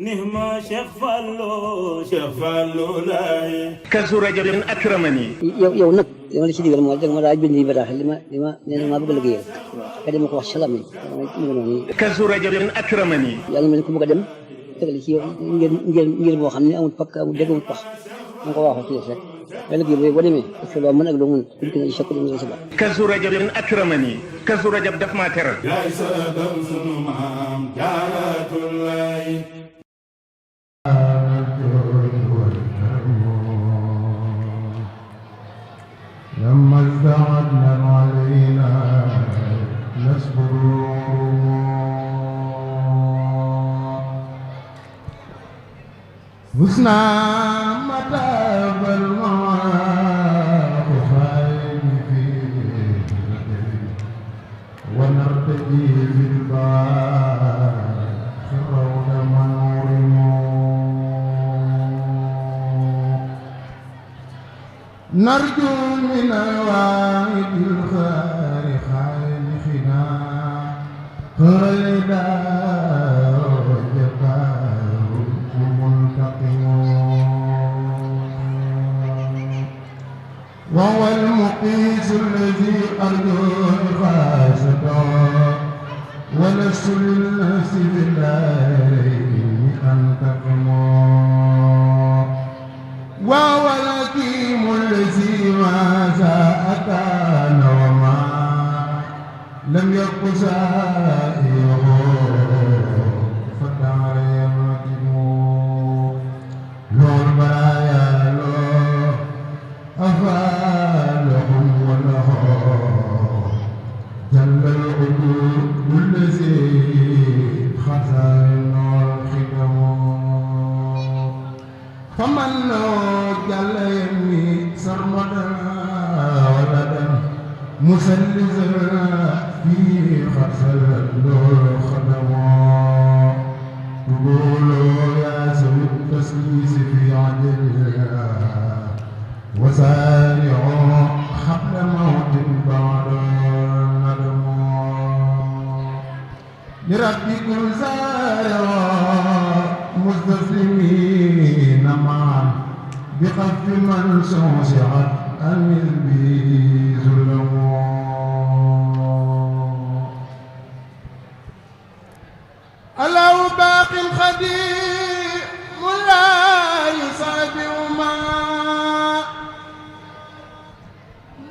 nihma Cheikh Fallou laay kazu rajabin akramani. yow nag li ma la ci digal mooy danga ma daa bind yi bataaxal li ma nee na maa bëgg a liggéeyal ka dem ko wax salaam yi kazu rajabin akramani. yàlla mel ni ku bëgg a dem tegal ci yow ngir boo xam ne amul pakk amul dégg amul pax ma ko waxoo ci rek waaye liggéey boobu boo demee parce que loo mën ak loo mën pour que ñu chokk dem si ba kazu rajabin akramani. kazu rajab daf maa teral. yaay sadam sunu maam Jaaratullaay لما ازدعدنا علينا نصبر حسنا متاب المعاد خير فيه ونرتجي في الباب روض منورم نرجو من الواحد الخير خالقنا خالدا وجبار ومنتقم وهو المقيس الذي أرجو خاصته ولست للناس بالدارين أنتقم وهو الحكيم الذي ما أتانا وما لم يكن سائره فدار يمكن له البرايا له أفعالهم وله جل العدود الذي خزائن الخدم فمن جل يمي سرمدا ولدا مسلسلا في خسر الخدم تقول يا سوي التسليس في عجلها وسارعوا حبل موت بعد الندم لربكم سارعوا مستسلمين معا بخف من سوسعت المذبي ظلم الله باق خديم لا يصابه ما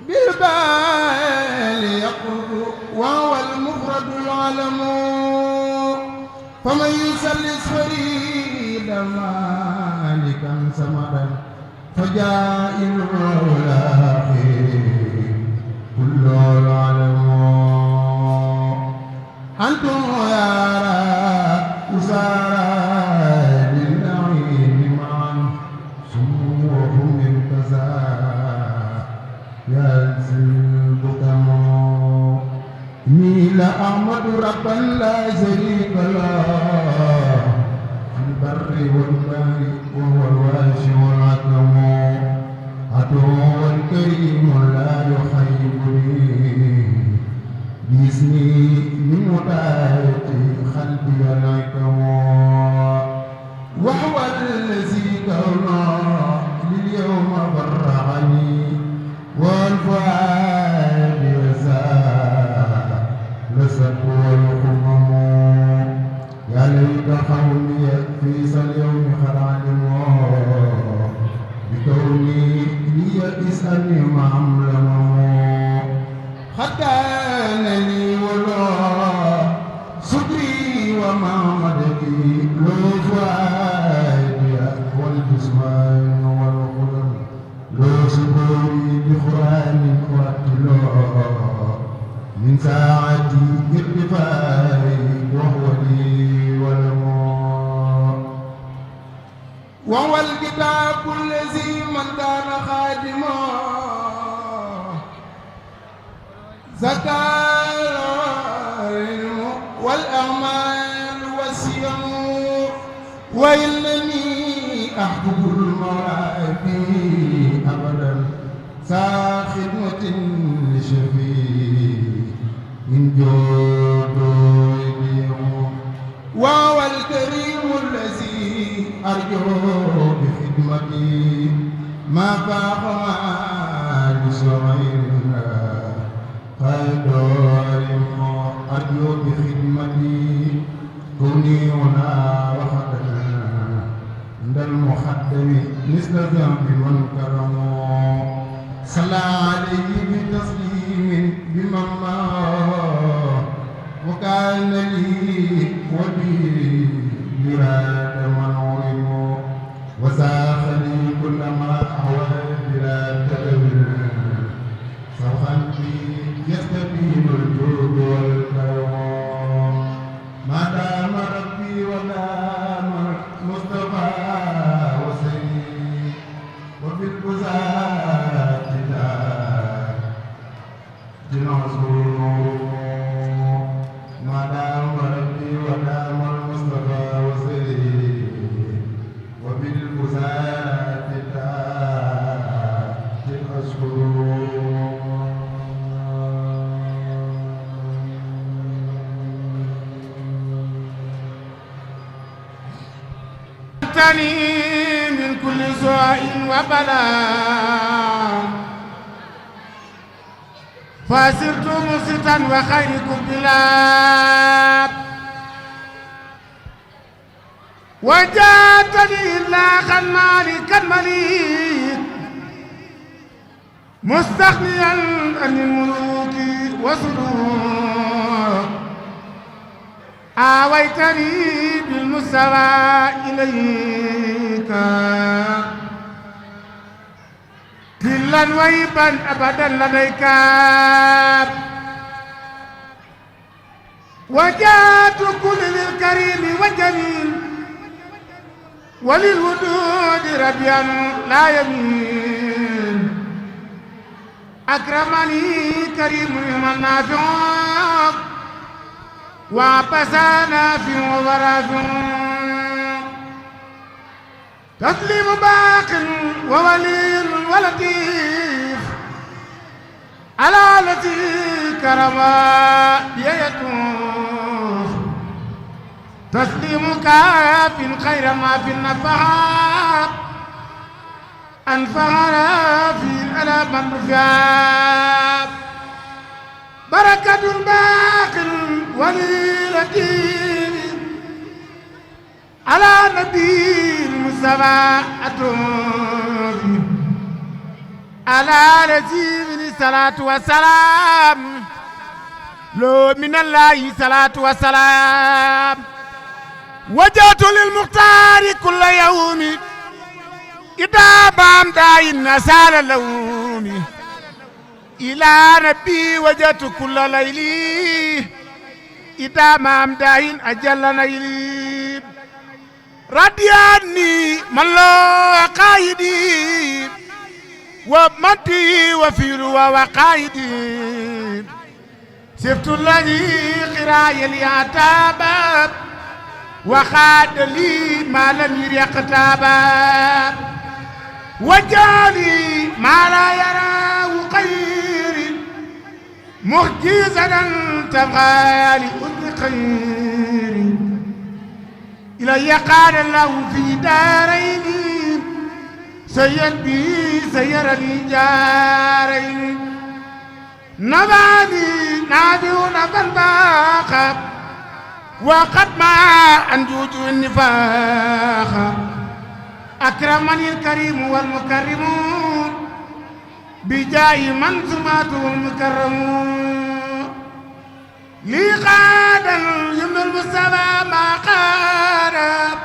بالبال يقرب وهو المفرد العلم فمن يسلس فريدا مالكا سمدا فجائل الأخير كل العلم أنتم يا أسارى للنعيم معا سموهم من كذا ينزل بكم إني لأحمد ربا لا شريك له في البر والبحر وهو الواسع العظيم عدو كريم لا يخيبني بإذني من ولاية قلبي العكم وهو الذي كونا لليوم برعني والفؤاد يسار لسد والخمم يا ليت قومي في اليوم قد علموا بكوني لي اسألني معلمه خدانني والله صدري وما مددي لو فؤادي والجسمان والقلم لو صدوري بقرآن واتلو من ساعتي ارتفاعي وهو لي والماء وهو الكتاب الذي من كان خادما زكاة العلم والأعمال والصيام وإنني أحبب المرائب أبدا سا خدمة لشفيع إن جود وهو الكريم الذي أرجو بخدمتي ما فاق ما لصغيرها فدار أرجو بخدمتي كوني هنا وحدنا عند المخدم مثل ذنب من كرمه صلى عليه بتسليم بمما وكان لي وبي براد من علم وساخ لي كل ما أهوى بلا تدبير فقلبي يستبين الجود والكرم ما دام ربي ودام مصطفى وسيد وفي البزات جنازه ما دام ربي ودام المصطفى وسيد وفي البزات من كل سوء وبلاء فسرت مستا وخيركم بلاد وجاتني إلا مالك المليك مستغنيا عن الملوك وسلوك آويتني بالمستوى إليك كلا ويبا أبدا لديك وجات كل للكريم والجميل وللودود ربيا لا يميل أكرمني كريم من نافع وعبسانا في وراث تسليم باق وولي ولطيف على التي كرما يطوف تسليم كاف خير ما في النفحات أنفعنا في الألم الرفيع بركة باق وليلتي على نبي المصطفى أتوبي على رسول الصلاة والسلام لو من الله صلاة والسلام وجهت للمختار كل يوم إذا بام داين نسال اللوم إلى نبي وجهت كل ليلي إذا بام داين أجل نيلي رادياني ملو قايدي ومتي وفير وقايدي سفت الذي قراي اليتامى وخاد لي ما لم يقتابا وجالي ما لا يراه خير مخجزا تبغى لأذن خير إلي قال الله في دارين سيدي سيرني جارين نباني نادون بالباخ وقد ما أنجوج النفاق أكرمني الكريم والمكرم بجاي من سماته المكرم لي قادا يمن المصطفى ما قارب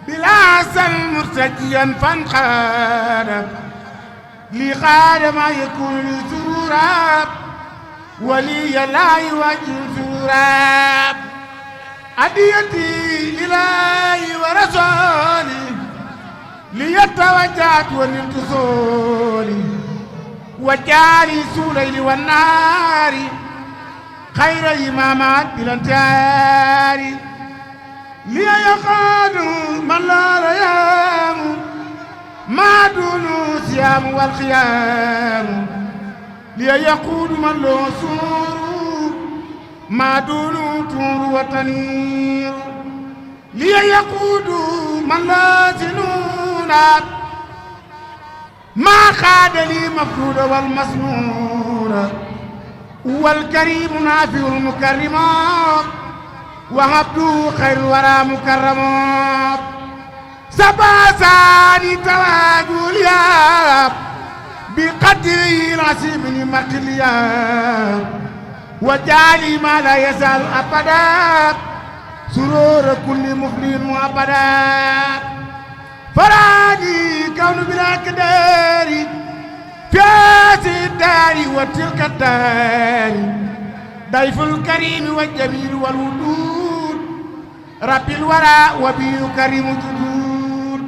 بلا سن مرتجيا فانقارب لي قاد ما يكون لي سرورا ولي لا يواجه سرورا أديتي إلهي ورسولي ليتوجهت ونلت صولي وجاري سوليل والنار خير إمامات بلانتاري لي يقاد من لا ريام ما دون صيام والخيام لي يقود من له سور ما دون طور وتنير لي يقود من لا سنونا ما خاد لي مفرود والمسنون والكريم نافع المكرم وعبده خير الورى مكرم سباساني تواجل يا بقدر العسيم مقليا وجعلي ما لا يزال أبدا سرور كل مفلين وأبدا فراني كون بلا كداري في هذه الدار وتلك الدار ضيف الكريم والجميل والودود رب الورى وبي كريم الجدود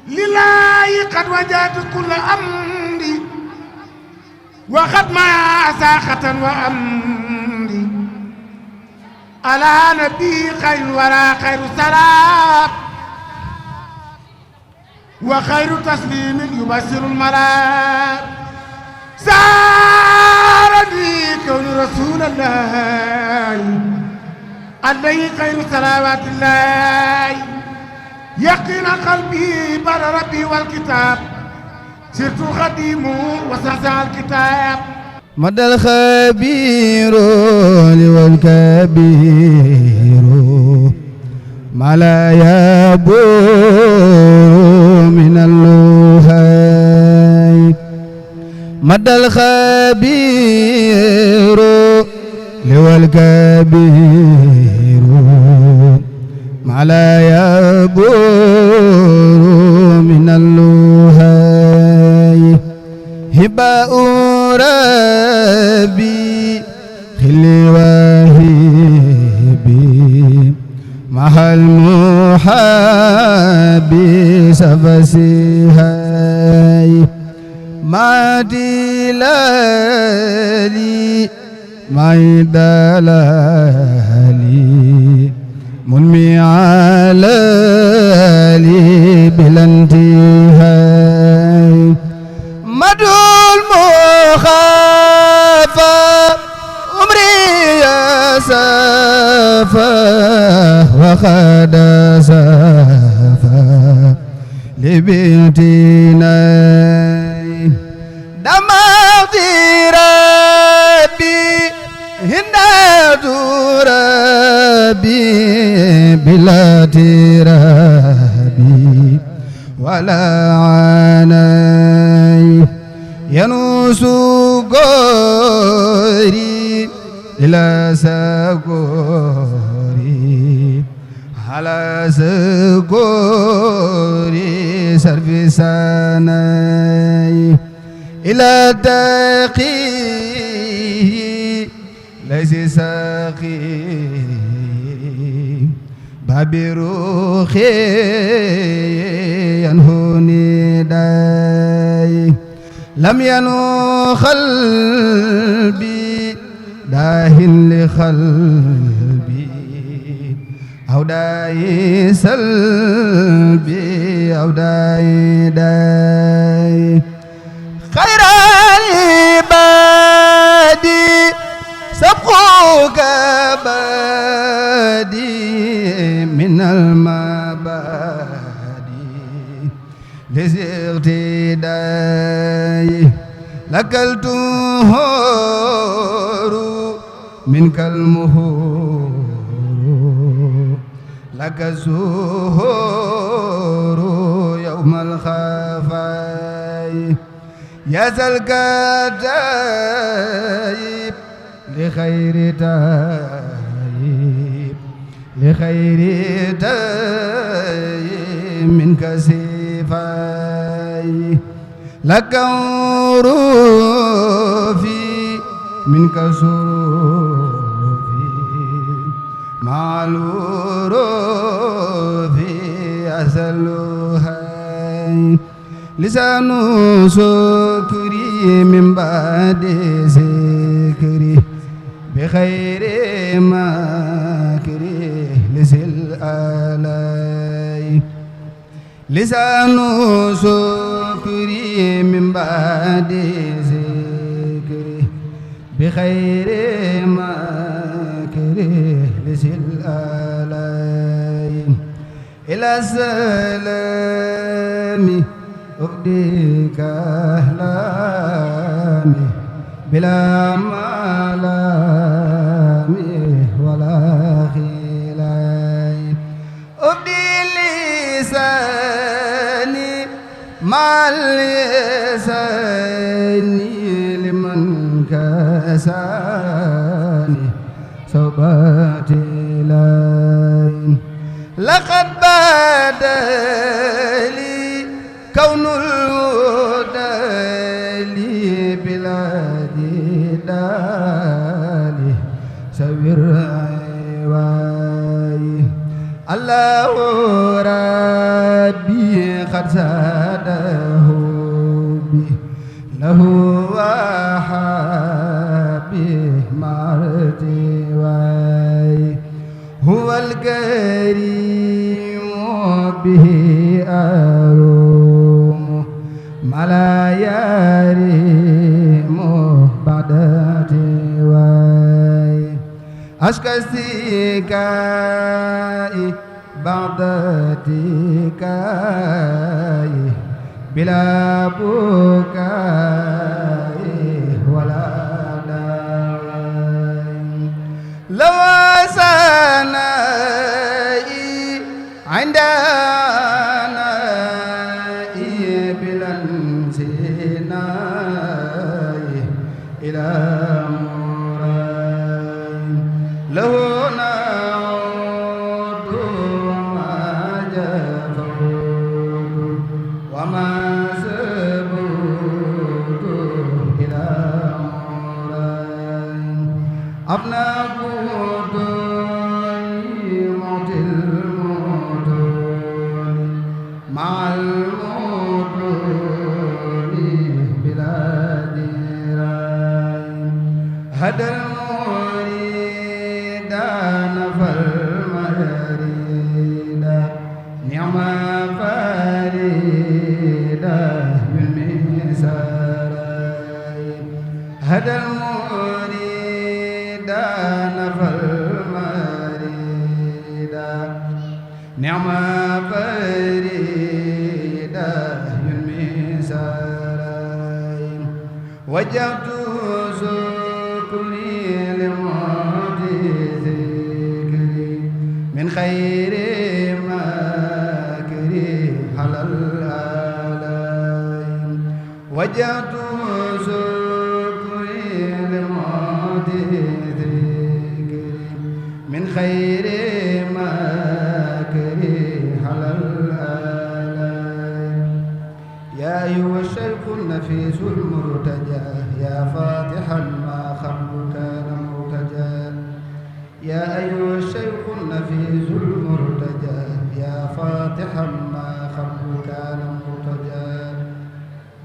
لله قد وجدت كل أمري وقد ما ساخة وأمري على نبي خير الورى خير سلام وخير تسليم يبشر الملاك سارني كون رسول الله عليه خير صلوات الله يقين قلبي بر ربي والكتاب سرت خديمه وسعسع الكتاب مدى الخبير والكبير ما لا يبور من اللهي مدى الخبير والكبير ما لا يبور من اللهي هباء ربي خلي وهبي مع المحب سفسيهاي ما دلالي ما دلالي منمي علالي بلا انتهاي مدو المخافى عمري يا سافا وخد سافا لبنتنا دمعت ربي هند ربي بلا ترابي ولا عناي ينوس غوري إلى سغوري على سغوري سرفساناي إلى تقي ليس ساقي بابي روخي ينهوني داي لم ينو قلبي داهن لقلبي أو داي سلبي أو داي داي خير العبادي سبقوك بادي من المبادي لزغتداي لك التهور منك المهور لك الزهور يوم الخفاي يا ذا الكتايب لخير تايب لخير تايب منك سيفاي لك عروفي منك سروفي مع العروف أسألها لسان سكري من بعد ذكري بخير ماكري لسل آلاي لسان سكري من بعد ذكري بخير ماكري لسل آلاي إلى السلام أفديك أهلامي بلا ملام ولا خلاي أفدي لساني مع لساني لمن كساني صوباتي لاي لقد بدا لي كون الهدى لي بلادي دالي سوير عواي الله ربي قد زاده بي له وحبي مرتي واي هو الكريم به أروم ما لا يريم بعد تواي أشكى استيكائي بعد تكاي بلا بكاء ولا داعي لو سنائي عند نائي بلا انسناي إلى موراي له نعود وما جفوت وما سبوت إلى موراي أبنى بودني موت الموتون مع الموتون بلا ديراي هدى المريد نفى المريد نعم فريد بالمسراي هدى المريد نفى المريد نعم فريد بالمسراي وجهت شكري لمعطي ذكري من خير ماكري على الآلاء وجهت شكري لمعطي ذكري من خير ماكري على الآلاء يا أيها الشيخ النفيس المرتجى يا فاتحا ما خلق كان مرتجى يا أيها الشيخ النفيس المرتجى يا فاتحا ما خلق كان مرتجى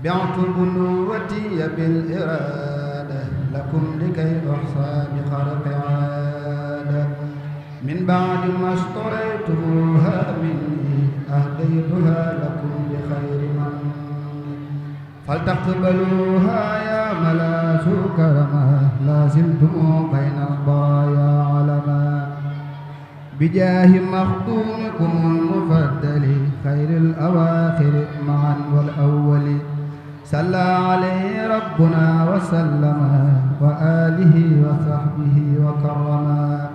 بعت بنوتي بالإرادة لكم لكي أحصى بخرق عادة من بعد ما اشتريتموها مني أهديتها لكم بخير من فلتقبلوها يا ملاذ كرما لازمتم بين البرايا علما بجاه مخدومكم المفضل خير الأواخر معا والأول صلى عليه ربنا وسلم وآله وصحبه وكرما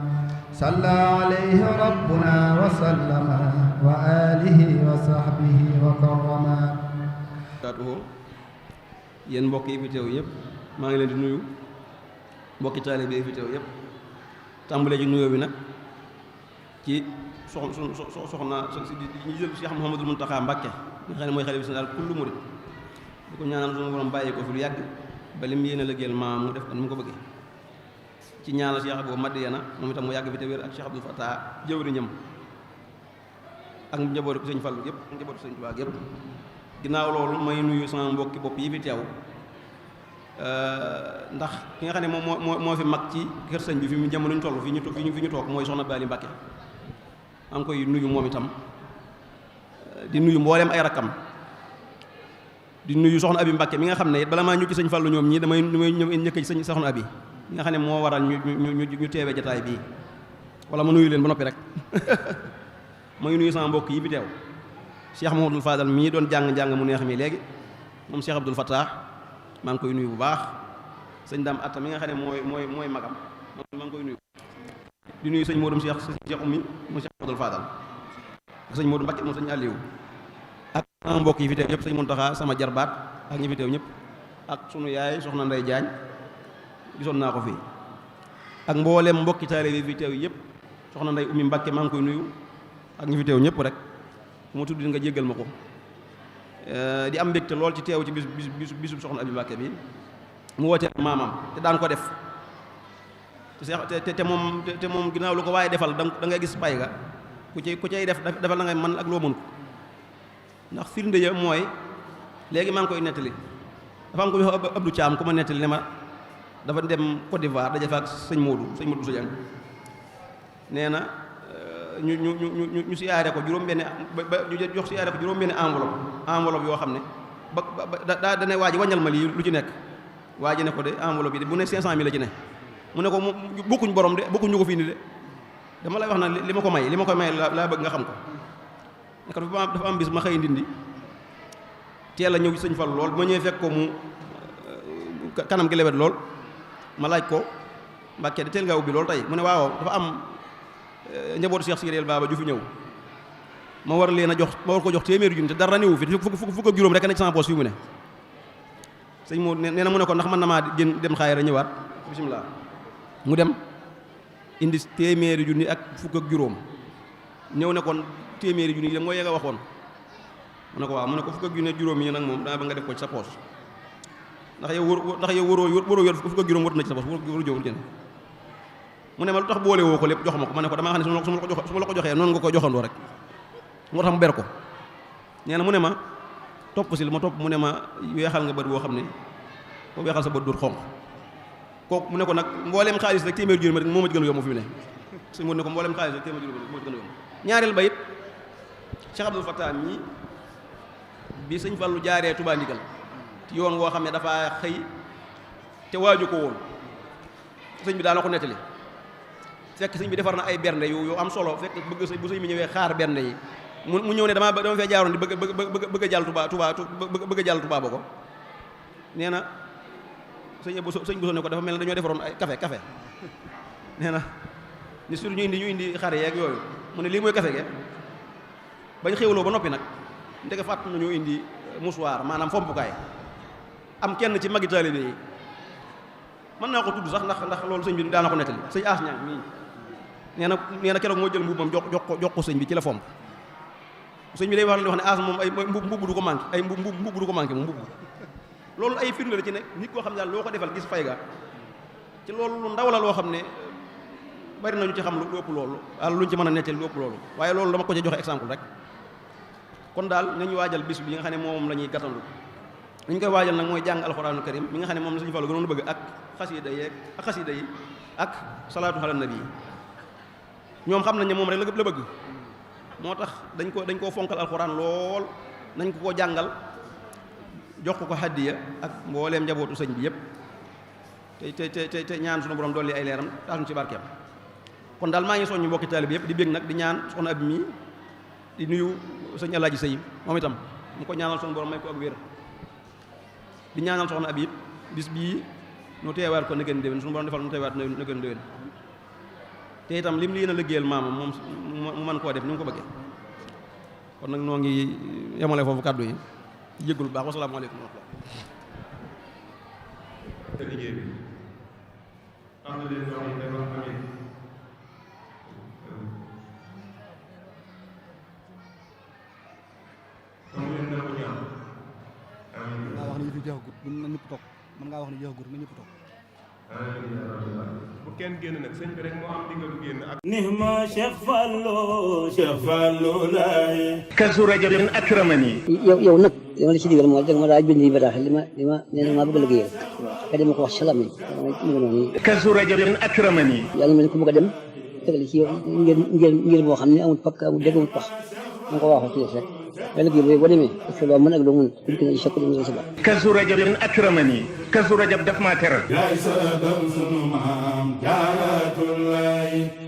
صلى عليه ربنا وسلم وآله وصحبه وكرما yéen mbokk yi fi teew yëpp maa ngi leen di nuyu mbokki taalibe yi fi teew yëpp tàmbalee ci nuyoo bi nag ci soxna ñu jël Cheikh Mouhamadul Mountakha Mbacké nga xam ne mooy xalifa général kullu murid di ko ñaanal suñu borom bàyyi ko fi lu yàgg ba lim yéene liggéeyal maam mu def ko ni mu ko bëggee ci ñaanal Cheikh Abou Madiyana moom itam mu yàgg fi te wér ak Cheikh Abdou Fatah jëwriñam ak njabootu Sëñ Fallu yëpp ak njabootu Sëñ Tuubaa yëpp ginnaaw loolu may nuyu sama mbokki bopp yi fi teew ndax ki nga xam ne moom moo fi mag ci kër sëñ bi fi mu jamono ñu toll fi ñu toog mooy soxna Bali Mbàkke maa ngi koy nuyu moom itam di nuyu mboolem ay rakkam di nuyu soxna Abi Mbàkke mi nga xam ne it bala maa ñu ci Sëñ Fallu ñoom ñii damay ñëw njëkk ci soxna Abi mi nga xam ne moo waral ñu teewee jataay bii wala ma nuyu leen ba noppi rek ma ngi nuyu sama mbokk yi fi teew Cheikh Mamadou Fadal mii doon jàng mu neex mi léegi moom Cheikh Abdoul Fattah maa ngi koy nuyu bu baax sëñ Dame Atta mi nga xam ne mooy magam maa ngi koy nuyu di nuyu sëñ Modou Cheikh Oumy mu Cheikh Abdoul Fadal ak sëñ Modou Mbacké moom sëñ Aliou ak sama mbokk yi fi teew yëpp sëñ Mountakha sama jarbaat ak ñi fi teew ñëpp ak sunu yaay soxna Ndey Jaañ gisoon naa ko fii ak mboolem mbokki taalibe fi teew yëpp soxna Ndey Oumy Mbacké maa ngi koy nuyu ak ñi fi teew ñëpp rek fu ma tudd nga jéggal ma ko di am mbégte lool ci teew ci bisu soxna Abi Mbacké bi mu woote maamam te daan ko def te moom ginnaaw lu ko waaye defal da ngay gis pay ga ku cay def defal na ngay man ak loo mën ko ndax firnde ya mooy léegi maa ngi koy nettali dafa am ko wax Abdou Thiam ku ma nettali ne ma dafa dem Côte d'Ivoire daje fa ak sëñ Modou Sojang nee na ñu siyaare ko juróom-benn ba ñu jox siyaare ko juróom-benn enveloppe yoo xam ne ba dana waa ji wàññal ma lii lu ci nekk waa ji ne ko de enveloppe yi de bu ne 500.000 la ci ne mu ne ko bokkuñ borom de bokkuñ ñu ko fi indi de dama lay wax na li ma ko may laa bëgg nga xam ko ne ko dafa am bis ma xëy ndindi teel a ñëw ci sëñ Fallu lool bu ma ñëwee fekk ko mu kanam gi lewet lool ma laaj ko Mbàkke de teel ngaa ubbi loolu tey mu ne waaw dafa am njabootu Cheikh Sireel Baba ju fi ñëw ma war ko jox téeméeri junni te dara newu fi fukk ak juróom rek ne ci sama poos fi mu ne sëñ moo nee na mu ne ko ndax mën na maa génn dem xaayara ñëwaat bisimilah mu dem indi téeméeri junni ak fukk ak juróom ñëw ne kon téeméeri junni yi da mooy nga waxoon mu ne ko waaw mu ne ko fukk ak junni ak juróom yi nag moom daa ba nga def ko ci sa poos ndax yow waroo yor fukk ak juróom watu na ci sa poos waru jógul kenn mu ne ma lu tax boole woo ko lépp jox ma ko ma ne ko damaa xam ne su ma la ko joxee noonu nga ko joxandoo rek moo tax mu ber ko nee na mu ne ma topp si li ma topp mu ne ma weexal nga bët boo xam ne boo weexal sa bët dóor xonq kooku mu ne ko nag mbooleem xaalis rek téeméer junni rek moo ma gën a yomb fi mu ne su mu ne ko mbooleem xaalis rek téeméer junni moo ma gën a yomb ñaareel ba it Cheikh Abdoul Fattah ñi bi sëñ Fallu jaaree Touba Ndigal ci yoon woo xam ne dafa xëy te waaju ko woon sëñ bi daana ko nettali fekk sëñ bi defar na ay bernde yu am solo fekk bëgg sëñ bu sëñ bi ñëwee xaar bernde yi mu ñëw ne dama fee jaaroon di bëgg a jàll bëgg a jàll Touba ba ko nee na sëñ bu ne ko dafa mel ne dañoo defaroon ay café nee na ni sur ñu indi xar yeeg yooyu mu ne lii mooy café ge bañ xéwloo ba noppi nag ndeke fàtt nañoo indi mouchoir maanaam fompukaay am kenn ci magi taalibe yi mën naa ko tudd sax ndax loolu sëñ bi daana ko nettali sëñ As Ñang mii nee na keroog moo jël mbubbam jox ko sëñ bi ci la fomp sëñ bi day wax ne As moom ay mbubb du ko manqué ay mbubb du ko manqué moom mbubb loolu ay firnde la ci nekk nit koo xam ne daal loo ko defal gis fay ga ci loolu lu ndaw la loo xam ne bari nañu ci xam lu ëpp loolu wala luñ ci mën a nettali lu ëpp loolu waaye loolu dama ko ci joxe exemple rek kon daal nañu waajal bis bi nga xam ne moom la ñuy gàttandu li ñu koy waajal nag mooy jàng alxuraanu karim mi nga xam ne moom la Sëñ Fallu gënoon bëgg ak xasida yi ak salaatu ala nabi ñoom xam nañ ne moom rek la bëgg moo tax dañ koo fonkal alxuraan lool nañ ko jàngal jox ko hadiya ak mbooleem njabootu sëñ bi yëpp te ñaan sunu borom dolli ay leeram taasuñ ci barkeem kon daal maa ngi soññu mbokki taalibe yëpp di bég nag di ñaan soxna Abi mi di nuyu sëñ Alaaji Sëy moom itam mu ko ñaanal sunu borom may ko ak wér di ñaanal soxna Abi bis bii nu teewaat ko na gën déwén sunu borom defal nu teewaat na gën déwén te itam lim lii na liggéeyal maamam moom mu mën koo def ni mu ko bëggee kon nag noo ngi yemale foofu kàddu yi jéggul baax wasalaamaaleykum wa rahmatulah liggéey bi am na leen wax yi dafa amee comme leen na ko ñaan amiin ngaa wax ne yëfi jeexagut na ñëpp toog man ngaa wax ne jeexagut na ñëpp toog bu kenn génn nag sëñ bi rek moo am diggalu génn ak nihma Cheikh Fallou laay kazu rajabin akramani yow nag li ma la ci digal mooy danga ma daa bind yi bataaxal li ma nee na maa bëgg a liggéeyal ka dem ko wax salaam yi mu ngi noonu kazu rajabin akramani yàlla mel ni ku bëgg a dem tegal ci yow ngir boo xam ne amul pakk amul dégg amul pax ma ko waxoo ci rek waaye liggéey boobu boo demee parce que loo mën ak loo mën pour que ne chaque jour si baax kazu rajabin akramani kazu rajab daf maa teral yaay sa dam sunu maam jaaratullaay